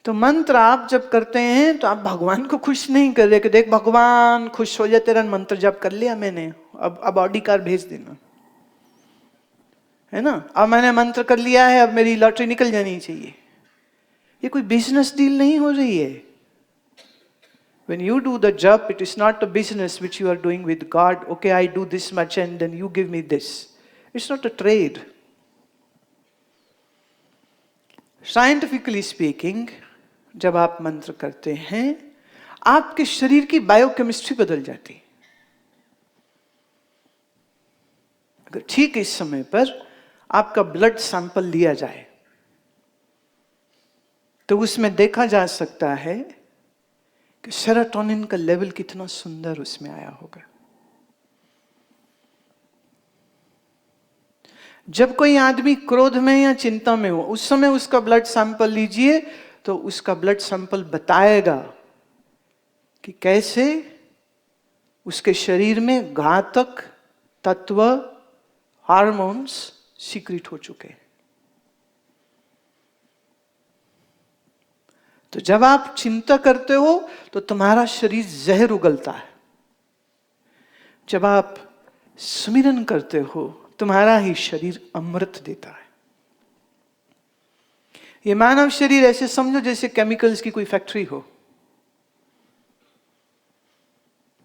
तो मंत्र आप जब करते हैं तो आप भगवान को खुश नहीं कर रहे कि देख भगवान खुश हो जाए, तेरा मंत्र जप कर लिया मैंने, अब ऑडी कार भेज देना, है ना, अब मैंने मंत्र कर लिया है, अब मेरी लॉटरी निकल जानी चाहिए। ये कोई बिजनेस डील नहीं हो रही है। When you do the job, it is not a business which you are doing with God. Okay, I do this much and then you give me this. It's not a trade. Scientifically speaking, जब आप मंत्र करते हैं आपके शरीर की biochemistry बदल जाती है। अगर ठीक इस समय पर आपका ब्लड सैंपल लिया जाए तो उसमें देखा जा सकता है कि सेरोटोनिन का लेवल कितना सुंदर उसमें आया होगा। जब कोई आदमी क्रोध में या चिंता में हो उस समय उसका ब्लड सैंपल लीजिए तो उसका ब्लड सैंपल बताएगा कि कैसे उसके शरीर में घातक तत्व हार्मोन्स सीक्रेट हो चुके हैं। तो जब आप चिंता करते हो तो तुम्हारा शरीर जहर उगलता है, जब आप सुमिरन करते हो तुम्हारा ही शरीर अमृत देता है। ये मानव शरीर ऐसे समझो जैसे केमिकल्स की कोई फैक्ट्री हो।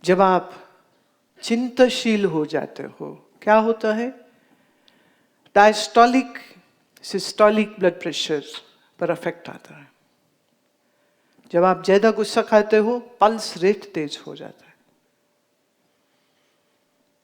जब आप चिंताशील हो जाते हो क्या होता है, डायस्टोलिक सिस्टोलिक ब्लड प्रेशर पर इफेक्ट आता है। जब आप ज्यादा गुस्सा खाते हो पल्स रेट तेज हो जाता है।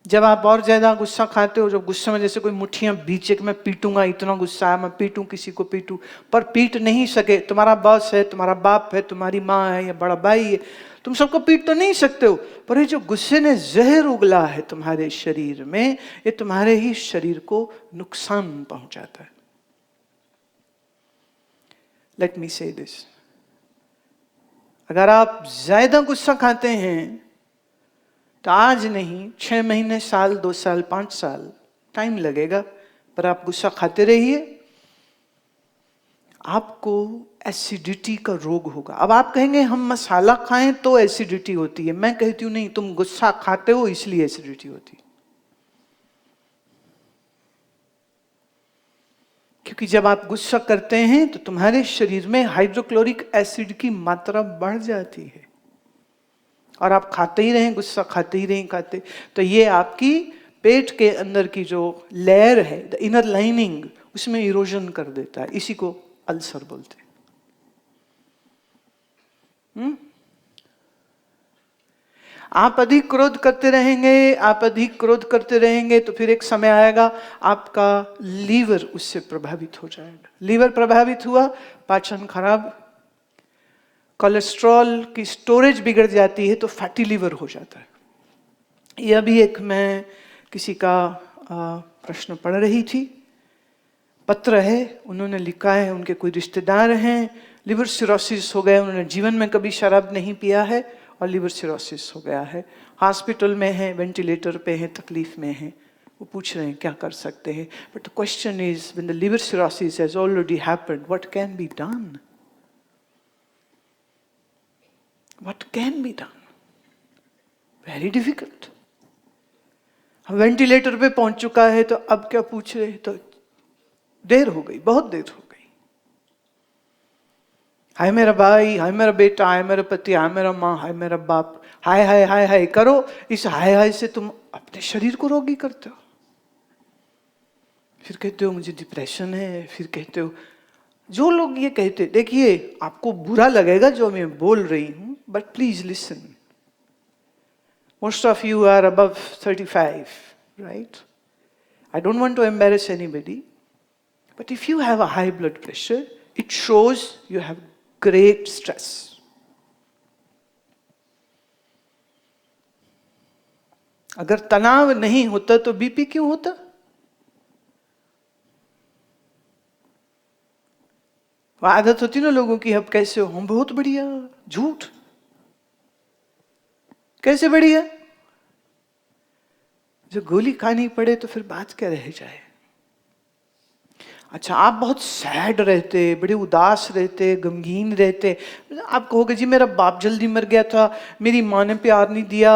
जब आप और ज्यादा गुस्सा खाते हो, जब गुस्से में जैसे कोई मुट्ठियां बीचे कि मैं पीटूंगा, इतना गुस्सा है मैं पीटूं, किसी को पीटूं, पर पीट नहीं सके। तुम्हारा बॉस है, तुम्हारा बाप है, तुम्हारी माँ है या बड़ा भाई है, तुम सबको पीट तो नहीं सकते हो, पर ये जो गुस्से ने जहर उगला है तुम्हारे शरीर में, ये तुम्हारे ही शरीर को नुकसान पहुंचाता है। लेट मी से दिस, अगर आप ज्यादा गुस्सा खाते हैं तो आज नहीं 6 महीने, साल, 2 साल, 5 साल टाइम लगेगा, पर आप गुस्सा खाते रहिए, आपको एसिडिटी का रोग होगा। अब आप कहेंगे हम मसाला खाएं तो एसिडिटी होती है, मैं कहती हूं नहीं, तुम गुस्सा खाते हो इसलिए एसिडिटी होती है। क्योंकि जब आप गुस्सा करते हैं तो तुम्हारे शरीर में हाइड्रोक्लोरिक एसिड की मात्रा बढ़ जाती है और आप खाते ही रहें, गुस्सा खाते ही रहें, खाते, तो ये आपकी पेट के अंदर की जो लेयर है, द इनर लाइनिंग, उसमें इरोजन कर देता है। इसी को अल्सर बोलते हैं। आप अधिक क्रोध करते रहेंगे, आप अधिक क्रोध करते रहेंगे तो फिर एक समय आएगा आपका लीवर उससे प्रभावित हो जाएगा। लीवर प्रभावित हुआ, पाचन खराब, कोलेस्ट्रॉल की स्टोरेज बिगड़ जाती है तो फैटी लीवर हो जाता है। यह भी एक, मैं किसी का प्रश्न पढ़ रही थी, पत्र है, उन्होंने लिखा है उनके कोई रिश्तेदार हैं, लिवर सिरोसिस हो गया, उन्होंने जीवन में कभी शराब नहीं पिया है और लिवर सिरोसिस हो गया है, हॉस्पिटल में है, वेंटिलेटर पे है, तकलीफ में है। वो पूछ रहे हैं क्या कर सकते हैं। But the question is, when the liver cirrhosis has already happened, what can be done? What can be done? Very difficult. हम वेंटिलेटर पे पहुंच चुका है तो अब क्या पूछ रहे, तो देर हो गई, बहुत देर हो गई। हाय मेरा भाई, हाय मेरा बेटा, हाय मेरा पति, हाय मेरा माँ, हाय मेरा बाप, हाय हाय हाय हाय करो। इस हाय हाय से तुम अपने शरीर को रोगी करते हो। फिर कहते हो मुझे डिप्रेशन है, फिर कहते हो, जो लोग ये कहते, देखिए आपको बुरा लगेगा जो मैं बोल रही हूं, but please listen. Most of you are above 35, right? I don't want to embarrass anybody, but if you have a high blood pressure, it shows you have great stress. अगर तनाव नहीं होता तो बीपी क्यों होता? आदत होती ना लोगों की, अब कैसे हो, हम बहुत बढ़िया, झूठ, कैसे बढ़िया? जो गोली खानी पड़े तो फिर बात क्या रह जाए। अच्छा, आप बहुत सैड रहते, बड़े उदास रहते, गमगीन रहते, आप कहोगे जी मेरा बाप जल्दी मर गया था, मेरी माँ ने प्यार नहीं दिया,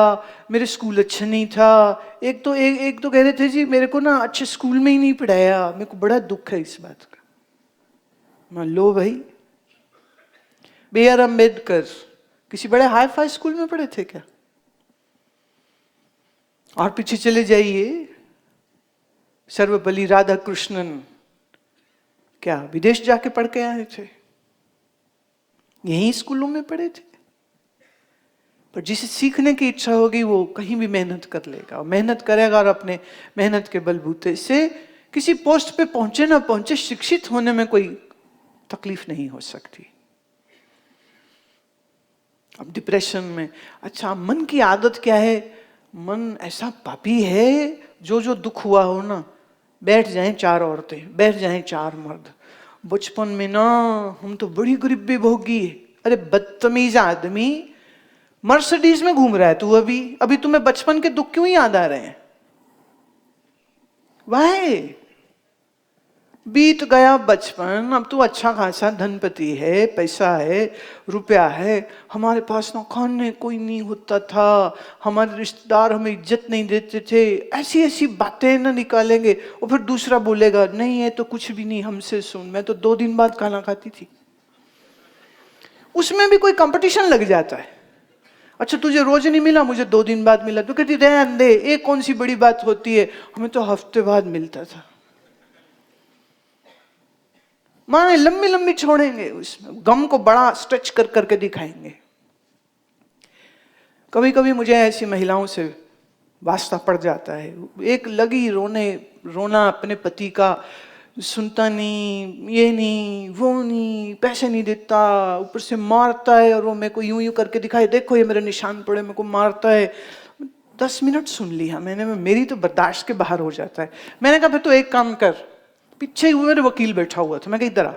मेरे स्कूल अच्छा नहीं था। एक तो कह रहे थे जी मेरे को ना अच्छे स्कूल में ही नहीं पढ़ाया, मेरे को बड़ा दुख है इस बात का। मान लो भाई, B.R. अम्बेडकर किसी बड़े हाई फाई स्कूल में पढ़े थे क्या? और पीछे चले जाइए, सर्वपल्ली राधाकृष्णन क्या विदेश जाके पढ़ के आए थे? यहीं स्कूलों में पढ़े थे। पर जिसे सीखने की इच्छा होगी वो कहीं भी मेहनत कर लेगा, मेहनत करेगा, और अपने मेहनत के बलबूते से किसी पोस्ट पे पहुंचे ना पहुंचे, शिक्षित होने में कोई तकलीफ नहीं हो सकती। अब डिप्रेशन में, अच्छा मन की आदत क्या है? मन ऐसा पापी है, जो जो दुख हुआ हो ना, बैठ जाएं 4 औरतें, बैठ जाएं 4 मर्द। बचपन में ना हम तो बड़ी गरीबी भोगी। अरे बदतमीज आदमी, मर्सिडीज में घूम रहा है तू, अभी तुम्हें बचपन के दुख क्यों याद आ रहे हैं? वाह, बीत गया बचपन, अब तो अच्छा खासा धनपति है, पैसा है, रुपया है, हमारे पास ना खाने कोई नहीं होता था, हमारे रिश्तेदार हमें इज्जत नहीं देते थे। ऐसी ऐसी बातें ना निकालेंगे, और फिर दूसरा बोलेगा नहीं है तो कुछ भी नहीं, हमसे सुन, मैं तो 2 दिन बाद खाना खाती थी। उसमें भी कोई कंपटीशन लग जाता है। अच्छा तुझे रोज नहीं मिला, मुझे 2 दिन बाद मिला, तो कहती रहने दे, एक कौन सी बड़ी बात होती है, हमें तो हफ्ते बाद मिलता था। माने लंबी लंबी छोड़ेंगे, उसमें गम को बड़ा स्ट्रेच कर करके दिखाएंगे। कभी कभी मुझे ऐसी महिलाओं से वास्ता पड़ जाता है, एक लगी रोना अपने पति का, सुनता नहीं, ये नहीं वो नहीं, पैसे नहीं देता, ऊपर से मारता है, और वो मेरे को यूं यूं करके दिखाए, देखो ये मेरे निशान पड़े, मेरे को मारता है। 10 मिनट सुन लिया मैंने, मेरी तो बर्दाश्त के बाहर हो जाता है। मैंने कहा फिर तो एक काम कर, पीछे ही मेरे वकील बैठा हुआ था, मैं कहा इधर आ,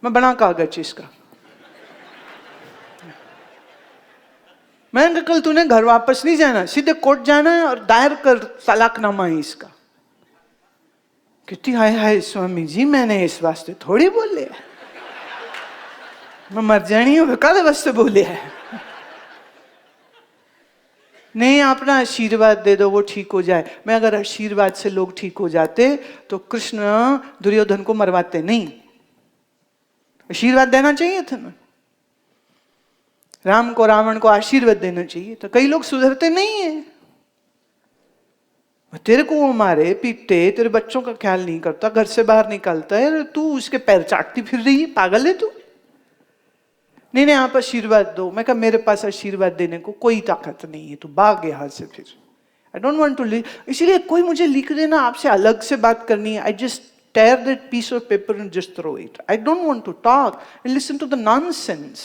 मैं बना कागज इसका। मैंने कहा कल तूने घर वापस नहीं जाना, सीधे कोर्ट जाना है और दायर कर तलाकनामा है इसका। कहती हाय हाय स्वामी जी, मैंने इस वास्ते थोड़ी बोले, मैं मर जानी हूं, कल वास्ते बोले है। नहीं, अपना आशीर्वाद दे दो वो ठीक हो जाए। मैं अगर आशीर्वाद से लोग ठीक हो जाते तो कृष्ण दुर्योधन को मरवाते नहीं, आशीर्वाद देना चाहिए था ना, राम को रावण को आशीर्वाद देना चाहिए। तो कई लोग सुधरते नहीं है, तेरे को वो मारे पीटते, तेरे बच्चों का ख्याल नहीं करता, घर से बाहर निकालता है, तू उसके पैर चाटती फिर रही है, पागल है तू। नहीं आप आशीर्वाद दो। मैं कहा मेरे पास आशीर्वाद देने को कोई ताकत नहीं है, तू भाग यहाँ से फिर। I don't want to live. इसीलिए कोई मुझे लिख देना आपसे अलग से बात करनी है, I just tear that piece of paper and just throw it. I don't want to talk and listen to the nonsense.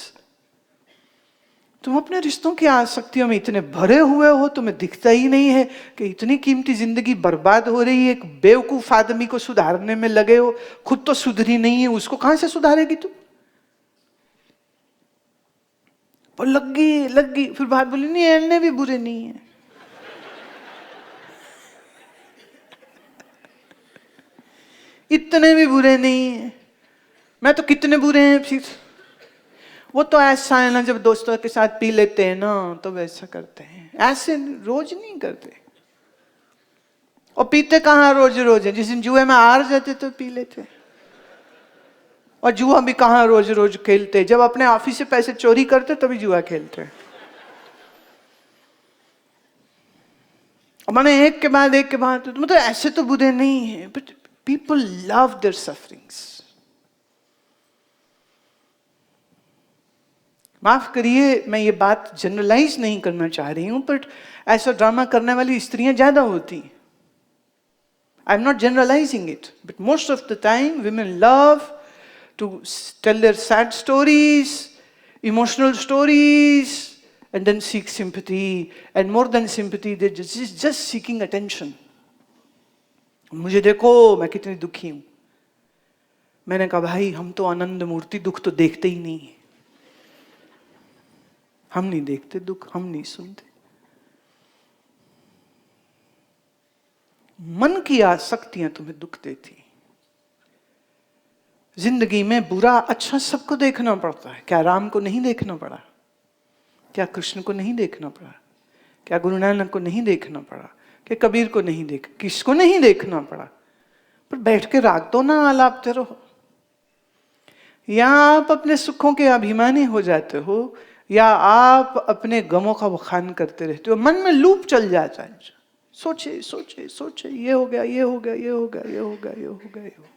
तुम अपने रिश्तों की आसक्तियों में इतने भरे हुए हो, तुम्हें दिखता ही नहीं है कि इतनी कीमती जिंदगी बर्बाद हो रही है, एक बेवकूफ आदमी को सुधारने में लगे हो, खुद तो सुधरी नहीं है, उसको कहां से सुधारेगी तुम? और लग गई फिर बात बोली नहीं, एने भी बुरे नहीं है। इतने भी बुरे नहीं है, मैं तो कितने बुरे हैं फिर। वो तो ऐसा है ना, जब दोस्तों के साथ पी लेते हैं ना तो वैसा करते हैं, ऐसे रोज नहीं करते। और पीते कहाँ रोज रोज है, जिस दिन जुए में हार जाते तो पी लेते। और जुआ भी कहाँ रोज रोज खेलते, जब अपने ऑफिस से पैसे चोरी करते तभी जुआ खेलते। मैंने एक के बाद मतलब ऐसे तो बुरे नहीं है, but people love their sufferings. माफ करिए, मैं ये बात जनरलाइज नहीं करना चाह रही हूं, बट ऐसा ड्रामा करने वाली स्त्रियां ज्यादा होती। I am not generalising it, but most of the time women love to tell their sad stories, emotional stories, and then seek sympathy. And more than sympathy, they're just seeking attention. मुझे देखो मैं कितनी दुखी हूं। मैंने कहा भाई हम तो आनंद मूर्ति, दुख तो देखते ही नहीं, हम नहीं देखते दुख, हम नहीं सुनते। मन की आसक्तियां तुम्हें दुख देती, जिंदगी में बुरा अच्छा सबको देखना पड़ता है। क्या राम को नहीं देखना पड़ा? क्या कृष्ण को नहीं देखना पड़ा? क्या गुरु नानक को नहीं देखना पड़ा? क्या कबीर को नहीं किसको नहीं देखना पड़ा? पर बैठ के राग तो ना आलापते रहो। या आप अपने सुखों के अभिमानी हो जाते हो, या आप अपने गमों का बखान करते रहते हो। मन में लूप चल जाता है, सोचे सोचे सोचे, ये हो गया, ये हो गया, ये हो गया, ये हो गया, ये हो गया, ये हो गया।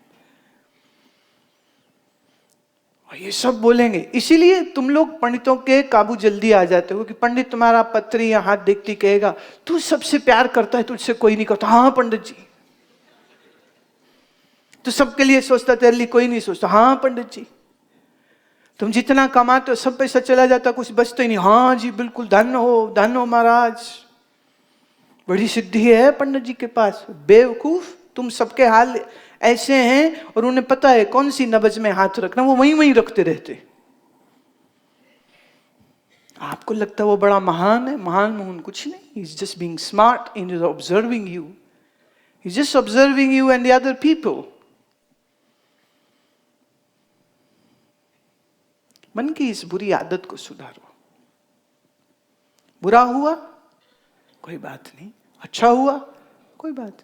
ये सब बोलेंगे। इसीलिए तुम लोग पंडितों के काबू जल्दी आ जाते हो कि पंडित तुम्हारा पत्री या हाथ देखती कहेगा तू सबसे प्यार करता है, तुझसे कोई नहीं करता। हाँ पंडित जी। तू सबके लिए सोचता, तेरे लिए कोई नहीं सोचता। हाँ पंडित जी। तुम जितना कमाते हो सब पैसा चला जाता, कुछ बचता ही नहीं। हाँ जी बिल्कुल, धन्य हो महाराज, बड़ी सिद्धि है पंडित जी के पास। बेवकूफ, तुम सबके हाल ऐसे हैं और उन्हें पता है कौन सी नब्ज में हाथ रखना, वो वहीं वहीं रखते रहते। आपको लगता है वो बड़ा महान है? महान कुछ नहीं। He is just being smart in observing you. He is just observing you and the other people. मन की इस बुरी आदत को सुधारो। बुरा हुआ कोई बात नहीं, अच्छा हुआ कोई बात नहीं।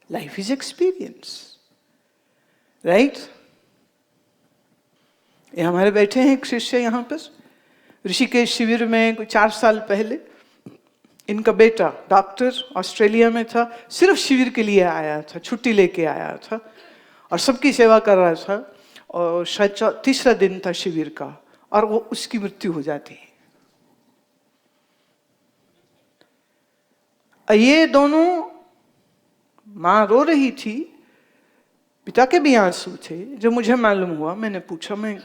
Life is experience, right? ये हमारे बैठे हैं एक शिष्य यहाँ पर ऋषिकेश शिविर में, कोई 4 साल पहले। इनका बेटा डॉक्टर ऑस्ट्रेलिया में था, सिर्फ शिविर के लिए आया था, छुट्टी लेके आया था और सबकी सेवा कर रहा था। और शायद 3रा दिन था शिविर का और वो उसकी मृत्यु हो जाती है। ये दोनों, माँ रो रही थी, पिता के भी आंसू थे। जो मुझे मालूम हुआ, मैंने पूछा, मैं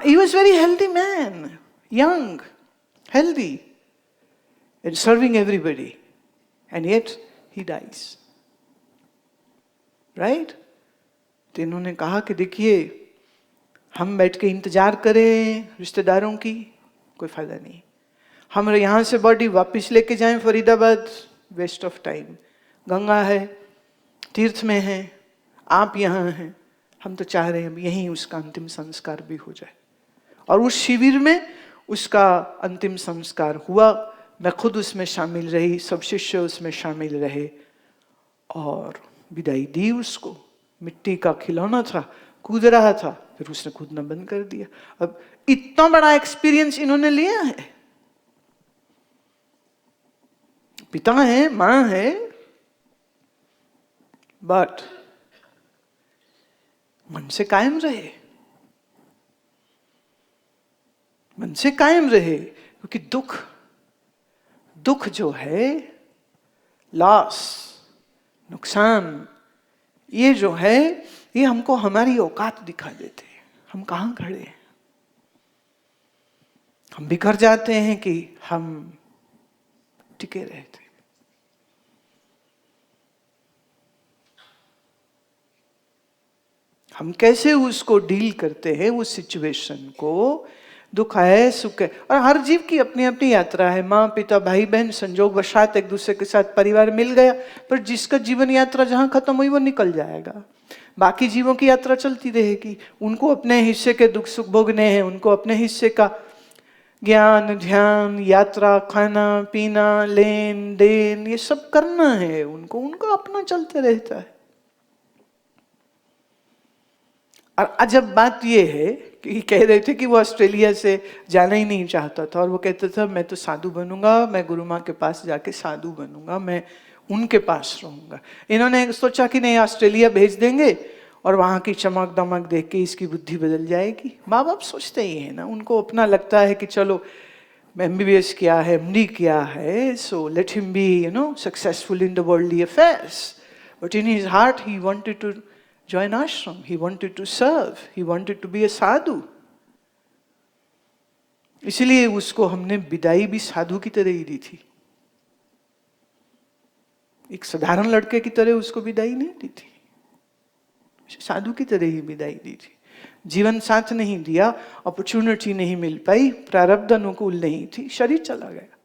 he was very healthy man, young, healthy and serving everybody, and yet he dies, right? तो इन्होंने कहा कि देखिए, हम बैठ के इंतजार करें रिश्तेदारों की, कोई फायदा नहीं। हम यहाँ से बॉडी वापस लेके जाएं Faridabad, waste of time. Ganga है, तीर्थ में है, आप यहाँ हैं, हम तो चाह रहे हैं यहीं उसका अंतिम संस्कार भी हो जाए। और उस शिविर में उसका अंतिम संस्कार हुआ। मैं खुद उसमें शामिल रही, सब शिष्य उसमें शामिल रहे और विदाई दी उसको। मिट्टी का खिलौना था, कूद रहा था, फिर उसने कूदना बंद कर दिया। अब इतना बड़ा एक्सपीरियंस इन्होंने लिया है। पिता है, मां है, बट मन से कायम रहे, मन से कायम रहे। क्योंकि दुख जो है, लॉस, नुकसान, ये जो है, ये हमको हमारी औकात दिखा देते हैं। हम कहाँ खड़े हैं। हम बिखर जाते हैं कि हम टिके रहते। हम कैसे उसको डील करते हैं, उस सिचुएशन को। दुख है, सुख है, और हर जीव की अपनी अपनी यात्रा है। माँ पिता भाई बहन संजोग वशात एक दूसरे के साथ परिवार मिल गया, पर जिसका जीवन यात्रा जहां खत्म हुई वो निकल जाएगा। बाकी जीवों की यात्रा चलती रहेगी। उनको अपने हिस्से के दुख सुख भोगने हैं, उनको अपने हिस्से का ज्ञान ध्यान यात्रा, खाना पीना, लेन देन, ये सब करना है उनको। उनको अपना चलते रहता है। और अजब बात यह है कि कह रहे थे कि वो ऑस्ट्रेलिया से जाना ही नहीं चाहता था, और वो कहता था मैं तो साधु बनूंगा, मैं गुरु माँ के पास जाके साधु बनूंगा, मैं उनके पास रहूंगा। इन्होंने सोचा कि नहीं, ऑस्ट्रेलिया भेज देंगे और वहाँ की चमक दमक देख के इसकी बुद्धि बदल जाएगी। माँ बाप सोचते ही है ना, उनको अपना लगता है कि चलो MBBS किया है, MD किया है, so let him be successful in the worldly affairs. But in his heart he wanted to join ashram, he wanted to serve, he wanted to be a sadhu. इसलिए उसको हमने विदाई भी साधु की तरह ही दी थी। एक साधारण लड़के की तरह उसको विदाई नहीं दी थी, साधु की तरह ही विदाई दी थी। जीवन साथ नहीं दिया, अपॉर्चुनिटी नहीं मिल पाई, प्रारब्ध अनुकूल नहीं थी, शरीर चला गया।